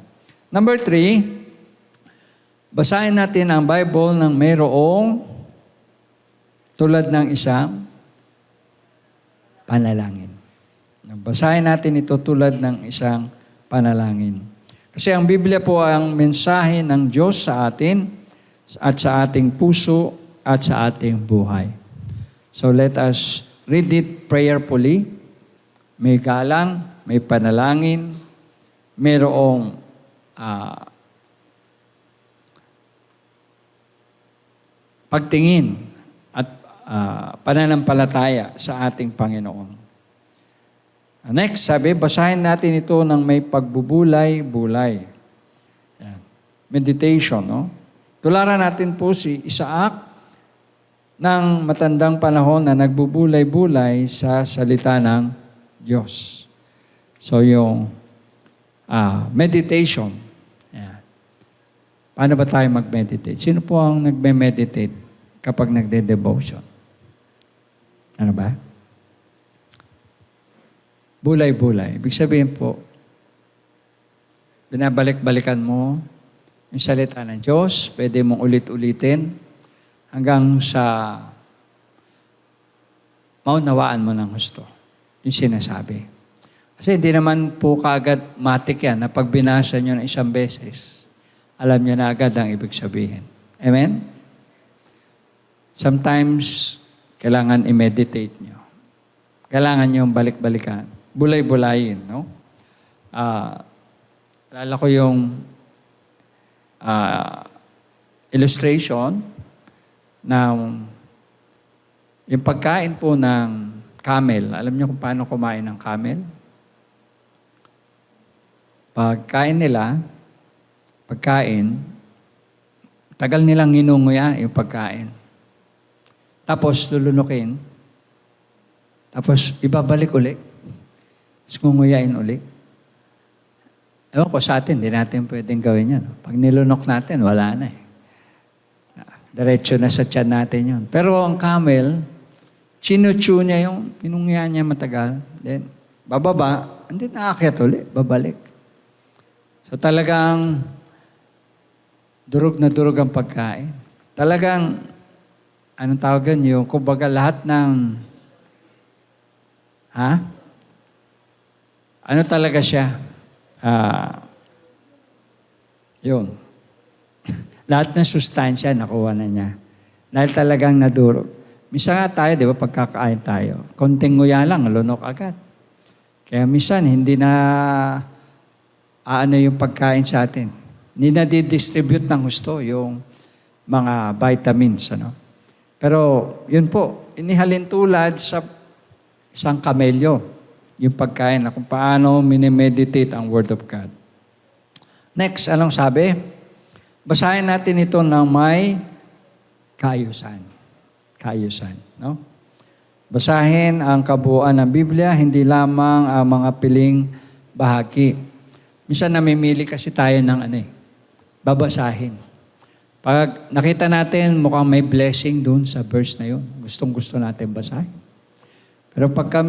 Number 3, basahin natin ang Bible ng mayroong tulad ng isang panalangin. Basahin natin ito tulad ng isang panalangin. Kasi ang Biblia po ang mensahe ng Diyos sa atin at sa ating puso at sa ating buhay. So let us read it prayerfully. May galang, may panalangin, mayroong pagtingin at pananampalataya sa ating Panginoon. Next, sabi, basahin natin ito ng may pagbubulay-bulay. Yan. Meditation, no? Tularan natin po si Isaac ng matandang panahon na nagbubulay-bulay sa salita ng Diyos. So, yung meditation. Yan. Paano ba tayo mag-meditate? Sino po ang nagme-meditate kapag nagde-devotion? Ano ba? Bulay-bulay. Ibig sabihin po, binabalik-balikan mo yung salita ng Diyos, pwede mong ulit-ulitin hanggang sa maunawaan mo ng gusto. Yung sinasabi. Kasi hindi naman po kaagad matik yan na pag binasa nyo ng isang beses, alam nyo na agad ang ibig sabihin. Amen? Sometimes, kailangan i-meditate nyo. Kailangan nyo balik-balikan. Bulay-bulayin, no? Alala ko yung illustration ng yung pagkain po ng camel. Alam niyo kung paano kumain ng camel? Pagkain, tagal nilang ginunguya yung pagkain. Tapos lulunukin. Tapos ibabalik ulit. Tapos ngunguyain uli. Ewan ko sa atin, hindi natin pwedeng gawin yan. Pag nilunok natin, wala na eh. Diretso na sa tiyan natin yun. Pero ang camel, chinuchu niya yung pinungya niya matagal. Then, bababa, hindi naakyat uli, babalik. So talagang durog na durog ang pagkain. Talagang, anong tawag yun? Yung kumbaga lahat ng, ano talaga siya? Yun. Lahat ng sustansya nakuha na niya. Dahil talagang nadurog. Misa nga tayo, di ba, pagkakain tayo, konting nguya lang, lunok agad. Kaya minsan, hindi na yung pagkain sa atin. Hindi na di-distribute ng gusto yung mga vitamins. Ano? Pero, yun po, inihalin tulad sa isang kamelyo, yung pagkain na kung paano minimeditate ang Word of God. Next, anong sabi? Basahin natin ito ng may kaayusan. Kaayusan, no? Basahin ang kabuuan ng Biblia, hindi lamang ang mga piling bahagi. Minsan namimili kasi tayo ng babasahin. Pag nakita natin mukhang may blessing dun sa verse na yun, gustong-gusto natin basahin. Pero pagka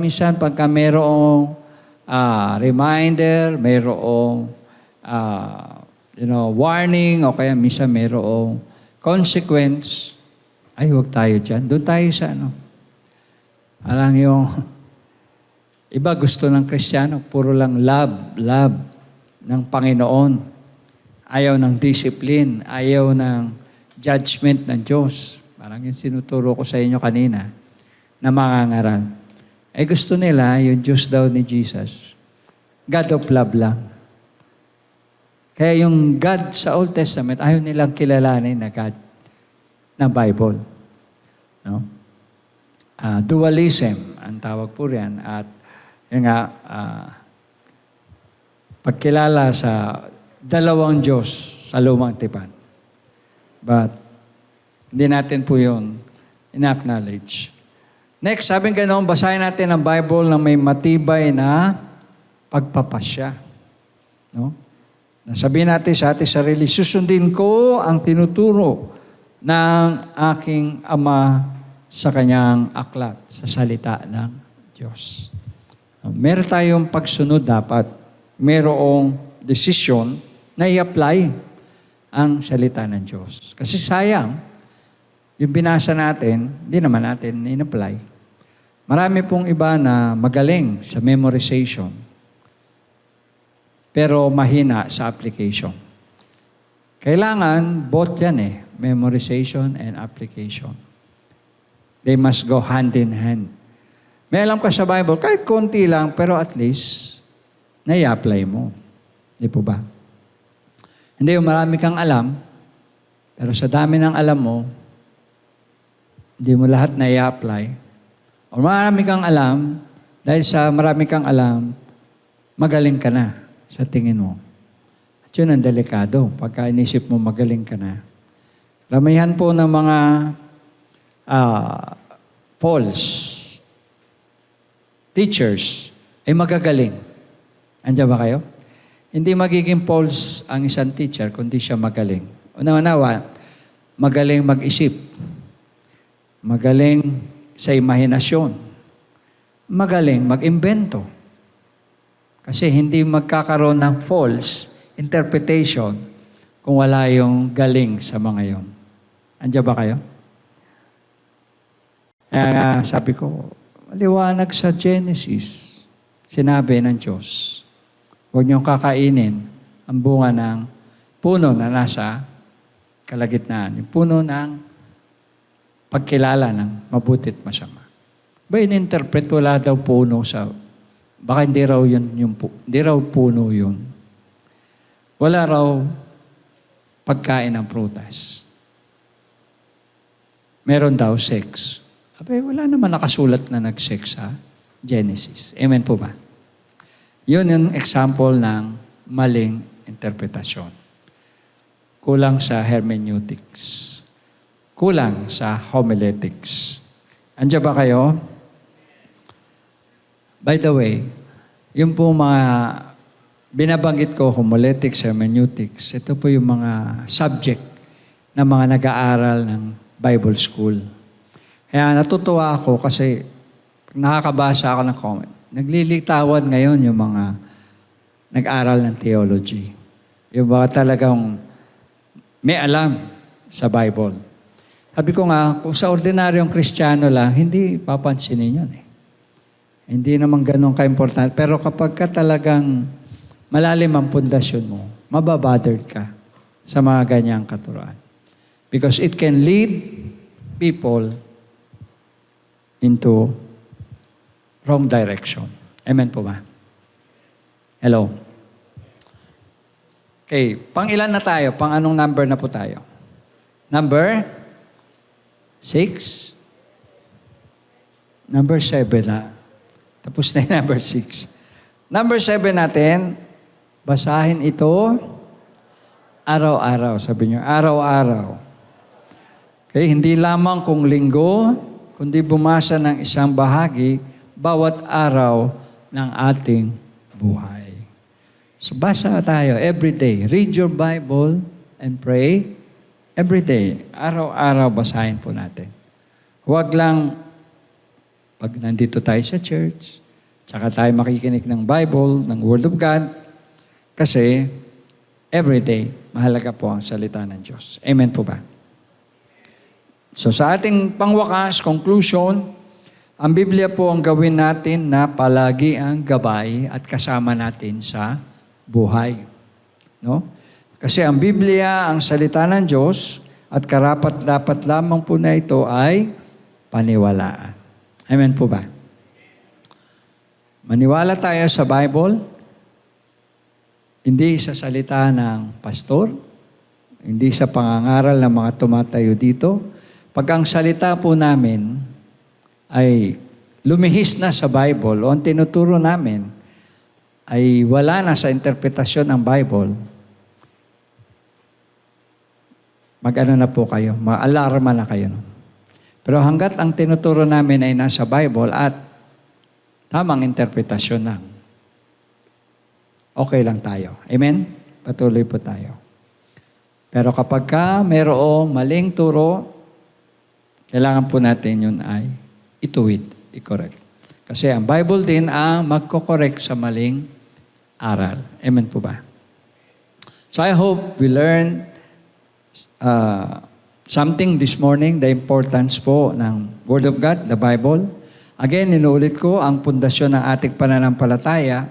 mayroong reminder, mayroong warning, o kaya minsan mayroong consequence, ay huwag tayo dyan. Doon tayo sa Parang yung iba gusto ng Kristiyano, puro lang love ng Panginoon. Ayaw ng discipline, ayaw ng judgment ng Diyos. Parang yung sinuturo ko sa inyo kanina na mangangaral. Gusto nila yung Diyos daw ni Jesus. God of love lang. Kaya yung God sa Old Testament, ayaw nilang kilalanin na God na Bible. No? Dualism, ang tawag po riyan. At yun nga, pagkilala sa dalawang Diyos sa lumang tipan. But, hindi natin po yun ina-acknowledge. Next, sabing ganoon, basahin natin ang Bible na may matibay na pagpapasya. No? Sabihin natin sa ating sarili, susundin ko ang tinuturo ng aking Ama sa kanyang aklat, sa salita ng Diyos. Meron tayong pagsunod dapat. Merong desisyon na i-apply ang salita ng Diyos. Kasi sayang, yung binasa natin, hindi naman natin in-apply. Marami pong iba na magaling sa memorization, pero mahina sa application. Kailangan both yan memorization and application. They must go hand in hand. May alam ka sa Bible, kahit konti lang, pero at least, nai-apply mo. Di po ba? Hindi yung marami kang alam, pero sa dami ng alam mo, hindi mo lahat nai-apply. O marami kang alam, dahil sa marami kang alam, magaling ka na sa tingin mo. At yun ang delikado. Pagka inisip mo magaling ka na. Ramihan po ng mga false teachers ay magagaling. Andiyan ba kayo? Hindi magiging false ang isang teacher kundi siya magaling. Una-unawa, magaling mag-isip. Magaling sa imahinasyon. Magaling mag-imbento. Kasi hindi magkakaroon ng false interpretation kung wala yung galing sa mga yon. Andiyan ba kayo? Kaya sabi ko, maliwanag sa Genesis, sinabi ng Diyos, huwag niyong kakainin ang bunga ng puno na nasa kalagitnaan. Yung puno ng pagkilala ng mabuti at masama. Ba in-interpret, wala daw puno sa... Baka hindi raw hindi raw puno yun. Wala raw pagkain ng prutas. Meron daw sex. Wala naman nakasulat na nag-sex sa Genesis. Amen po ba? Yun yung example ng maling interpretasyon. Kulang sa hermeneutics. Kulang sa homiletics. Andiyan ba kayo? By the way, Yung po mga binabanggit ko, homiletics, hermeneutics, ito po yung mga subject na mga nag-aaral ng Bible School. Kaya natutuwa ako kasi nakakabasa ako ng comment. Naglilitawan ngayon yung mga nag-aral ng theology. Yung mga talagang may alam sa Bible. Sabi ko nga, kung sa ordinaryong Kristiyano lang, hindi papansinin yun eh. Hindi naman ganun ka-important. Pero kapag ka talagang malalim ang pundasyon mo, mababothered ka sa mga ganyang katuruan. Because it can lead people into wrong direction. Amen po ba? Hello? Okay, pang ilan na tayo? Pang anong number na po tayo? Number 6? Number 7 na. Tapos na yung number 6. Number 7 natin, basahin ito araw-araw. Sabi niyo, araw-araw. Okay, hindi lamang kung linggo, kundi bumasa ng isang bahagi bawat araw ng ating buhay. So basa tayo every day. Read your Bible and pray every day. Araw-araw basahin po natin. Huwag lang pag nandito tayo sa church, tsaka tayo makikinig ng Bible, ng Word of God, kasi every day, mahalaga po ang salita ng Diyos. Amen po ba? So sa ating pangwakas, conclusion, ang Biblia po ang gawin natin na palagi ang gabay at kasama natin sa buhay. No? Kasi ang Biblia, ang salita ng Diyos, at karapat-dapat lamang po na ito ay paniwalaan. Amen po ba? Maniwala tayo sa Bible, hindi sa salita ng pastor, hindi sa pangangaral ng mga tumatayo dito. Pag ang salita po namin ay lumihis na sa Bible o ang tinuturo namin ay wala na sa interpretasyon ng Bible, mag-ano na po kayo, ma-alarma na kayo. No? Pero hanggat ang tinuturo namin ay nasa Bible at tamang interpretasyon lang, okay lang tayo. Amen? Patuloy po tayo. Pero kapag ka mayroong maling turo, kailangan po natin yun ay ituwid, i-correct. Kasi ang Bible din ang magko-correct sa maling aral. Amen po ba? So I hope we learn something this morning, the importance po ng Word of God, the Bible. Again, inuulit ko, ang pundasyon ng ating pananampalataya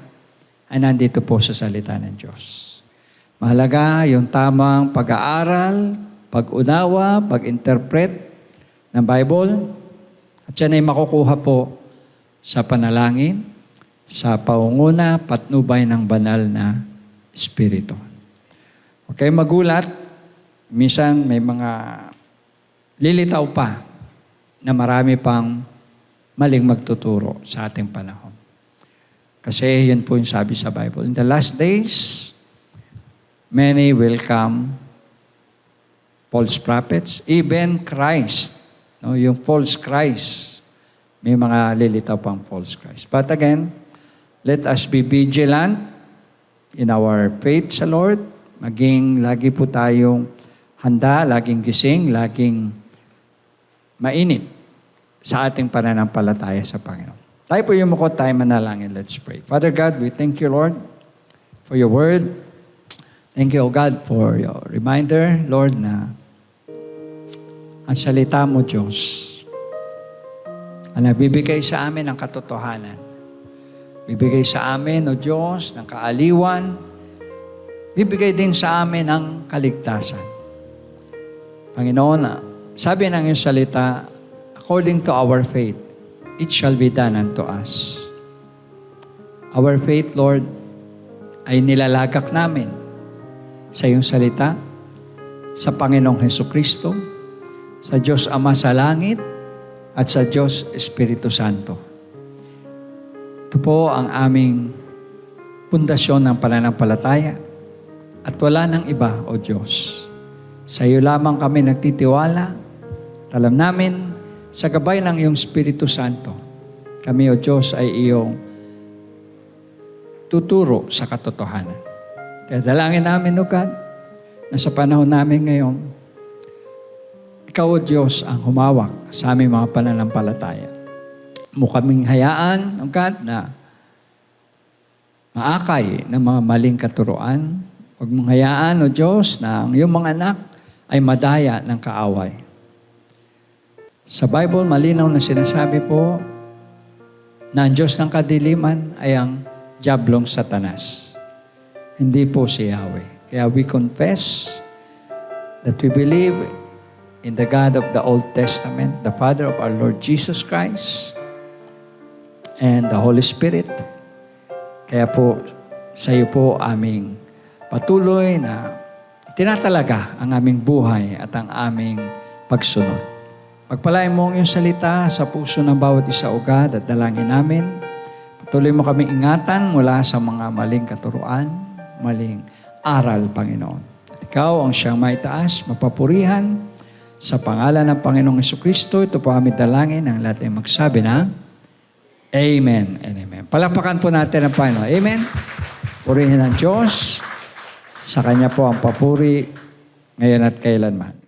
ay nandito po sa salita ng Diyos. Mahalaga yung tamang pag-aaral, pag-unawa, pag-interpret ng Bible. At yan ay makukuha po sa panalangin, sa paunguna, patnubay ng banal na Espiritu. Okay, magulat. Minsan may mga lilitaw pa na marami pang maling magtuturo sa ating panahon. Kasi yun po yung sabi sa Bible. In the last days, many will come false prophets, even Christ. No, yung false Christ. May mga lilitaw pang false Christ. But again, let us be vigilant in our faith sa Lord. Maging lagi po tayong handa, laging gising, laging mainit sa ating pananampalataya sa Panginoon. Tayo po yung mukot, tayo manalangin. Let's pray. Father God, we thank you, Lord, for your word. Thank you, O God, for your reminder, Lord, na ang salita mo, Diyos, ang nagbibigay sa amin ng katotohanan. Bibigay sa amin, O Diyos, ng kaaliwan. Bibigay din sa amin ng kaligtasan. Panginoon, sabi ng iyong salita, according to our faith, it shall be done unto us. Our faith, Lord, ay nilalagak namin sa iyong salita, sa Panginoong Hesukristo, sa Diyos Ama sa langit, at sa Diyos Espiritu Santo. Ito po ang aming pundasyon ng pananampalataya at wala nang iba, O Diyos. Sa iyo lamang kami nagtitiwala. Alam namin, sa gabay ng iyong Espiritu Santo, kami, O Diyos, ay iyong tuturo sa katotohanan. Kaya dalangin namin, O God, na sa panahon namin ngayon, Ikaw, O Diyos, ang humawak sa aming mga pananampalataya. Mo kaming hayaan, O God, na maakay ng mga maling katuruan. Huwag mong hayaan, O Diyos, na ang iyong mga anak ay madaya ng kaaway. Sa Bible, malinaw na sinasabi po na ang Diyos ng kadiliman ay ang diablong Satanas. Hindi po si Yahweh. Kaya we confess that we believe in the God of the Old Testament, the Father of our Lord Jesus Christ, and the Holy Spirit. Kaya po, sa iyo po aming patuloy na tinatalaga ang aming buhay at ang aming pagsunod. Pagpalain mo ang iyong salita sa puso ng bawat isa, O God, at dalangin namin. Patuloy mo kaming ingatan mula sa mga maling katuruan, maling aral, Panginoon. At ikaw ang siyang maitaas, mapapurihan, sa pangalan ng Panginoong Jesucristo. Ito po aming dalangin, ang lahat ay magsabi na, Amen and Amen. Palakpakan po natin ang Panginoon. Amen. Purihin ang Diyos. Sa Kanya po ang papuri ngayon at kailanman.